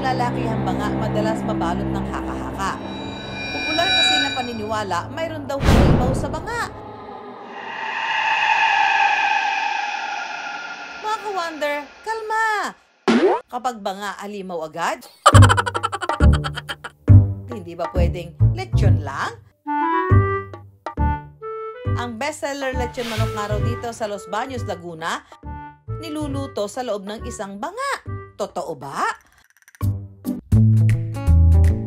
naglalakihang banga madalas mabalot ng haka-haka. Popular kasi na paniniwala mayroon daw halimaw sa banga. Mga ka-wonder, kalma! Kapag banga halimaw agad, hindi ba pwedeng lechon lang? Ang bestseller lechon manok nga raw dito sa Los Baños, Laguna, niluluto sa loob ng isang banga. Totoo ba?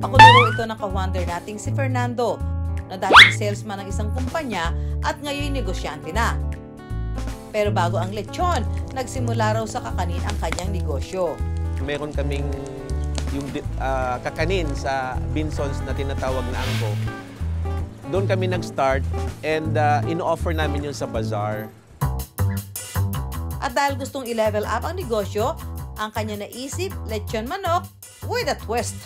Pakuluro ito ng ka-wonder nating si Fernando, na dating salesman ng isang kumpanya at ngayon negosyante na. Pero bago ang lechon, nagsimula raw sa kakanin ang kanyang negosyo. Meron kaming yung kakanin sa Binsons na tinatawag na angko. Doon kami nag-start and ino-offer namin yun sa bazaar. At dahil gustong i-level up ang negosyo, ang kanya naisip, lechon manok with a twist.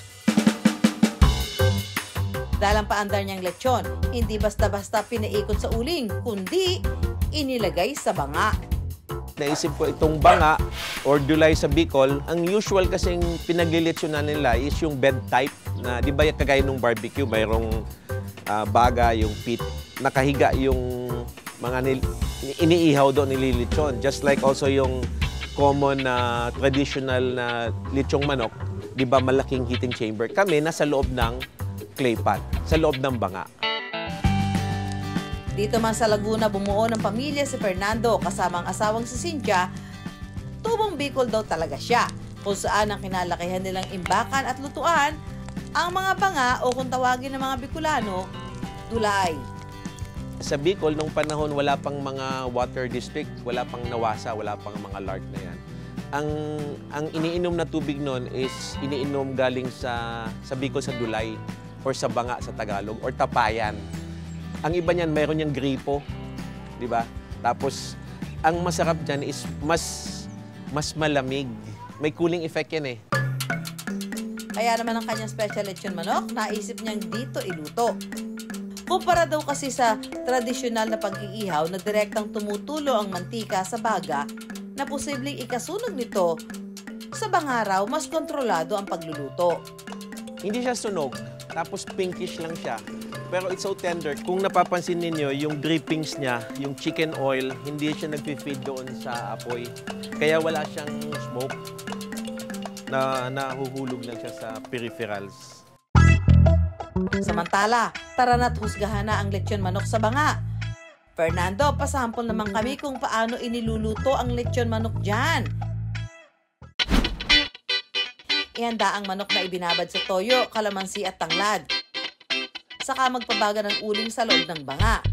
Dahil ang paandar niyang lechon, hindi basta-basta pinaikot sa uling, kundi inilagay sa banga. Naisip ko itong banga or dulay sa Bicol, ang usual kasing pinagliletsyonan nila is yung bed type na di ba kagaya ng barbecue, mayroong baga, yung pit, nakahiga yung mga iniihaw doon nililitsyon. Just like also yung common na traditional na litsong manok, di ba malaking heating chamber. Kami nasa loob ng clay pot, sa loob ng banga. Dito man sa Laguna, bumuo ng pamilya si Fernando kasama ang asawang si Cynthia. Tubong Bicol daw talaga siya, kung saan ang kinalakihan nilang imbakan at lutuan ang mga banga o kung tawagin ng mga Bicolano, dulay. Sa Bicol, nung panahon, wala pang mga water district, wala pang nawasa, wala pang mga LARC na yan. Ang iniinom na tubig noon is iniinom galing sa Bicol sa dulay or sa banga sa Tagalog or tapayan. Ang iba niyan, mayroon niyang gripo, di ba? Tapos, ang masarap dyan is mas malamig. May cooling effect yan eh. Kaya naman ang kanyang special lechon manok, naisip niyang dito iluto. Kumpara daw kasi sa tradisyonal na pag-iihaw na direktang tumutulo ang mantika sa baga, na posibleng ikasunog nito, sa bangaraw mas kontrolado ang pagluluto. Hindi siya sunog, tapos pinkish lang siya. Pero it's so tender. Kung napapansin ninyo, yung drippings niya, yung chicken oil, hindi siya nag-feed doon sa apoy. Kaya wala siyang smoke. Nahuhulog lang siya sa peripherals. Samantala, tara na't husgahan na ang lechon manok sa banga. Fernando, pasample naman kami kung paano iniluluto ang lechon manok dyan. Ihanda ang manok na ibinabad sa toyo, kalamansi at tanglad. Saka magpabaga ng uling sa loob ng banga.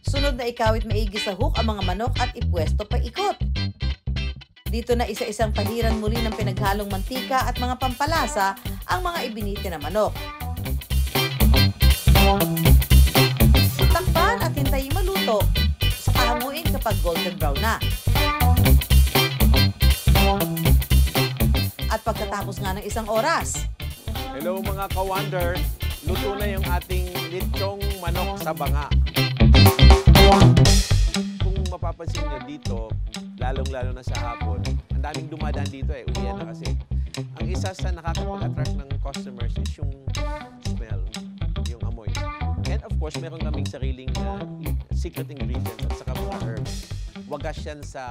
Sunod na ikawit maigi sa hook ang mga manok at ipwesto pa ikot. Dito na isa-isang pahiran muli ng pinaghalong mantika at mga pampalasa ang mga ibiniti na manok. Takpan at hintayin maluto. Saka hanguin kapag golden brown na. At pagkatapos nga ng isang oras. Hello mga ka-wonder! Luto na yung ating lechong manok sa banga. Kung mapapansin nyo dito, lalong-lalo na sa hapon, ang daming dumadaan dito eh, uwian na kasi. Ang isa sa nakakapag-attract ng customers is yung smell, yung amoy. And of course, meron kaming sariling secret ingredients at saka mga herbs. Wagas yan sa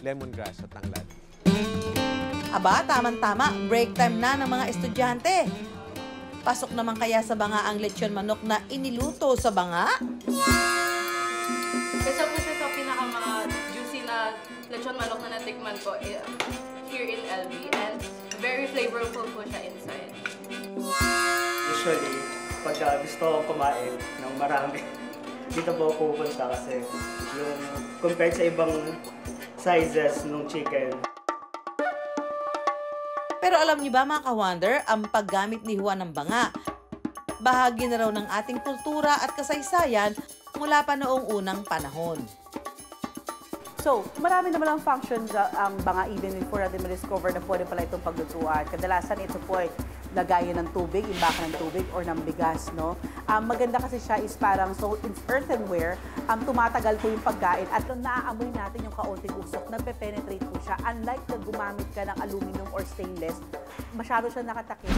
lemongrass at tanglad. Aba, tamang-tama, break time na ng mga estudyante. Pasok naman kaya sa banga ang lechon manok na iniluto sa banga? Isa po siya sa pinaka-mga juicy na lechon manok na natikman ko here in LB. And very flavorful po siya inside. Usually, pag gusto kong kumain ng marami, dito po ako pupunta kasi yung compared sa ibang sizes ng chicken. Pero alam niyo ba mga ka-wonder, ang paggamit ni Juan ng banga, bahagi na raw ng ating kultura at kasaysayan mula pa noong unang panahon. So, marami naman ang functions ang banga even before natin ma-discover na pwede pala itong paglutuan. Kadalasan ito po ay lagayan ng tubig, imbakan ng tubig, or ng bigas, no? Maganda kasi siya is parang, so it's earthenware, tumatagal po yung pagkain at nung naaamoy natin yung kaunting usok, nagpe-penetrate po siya. Unlike na gumamit ka ng aluminum or stainless, masyado siya nakatakip.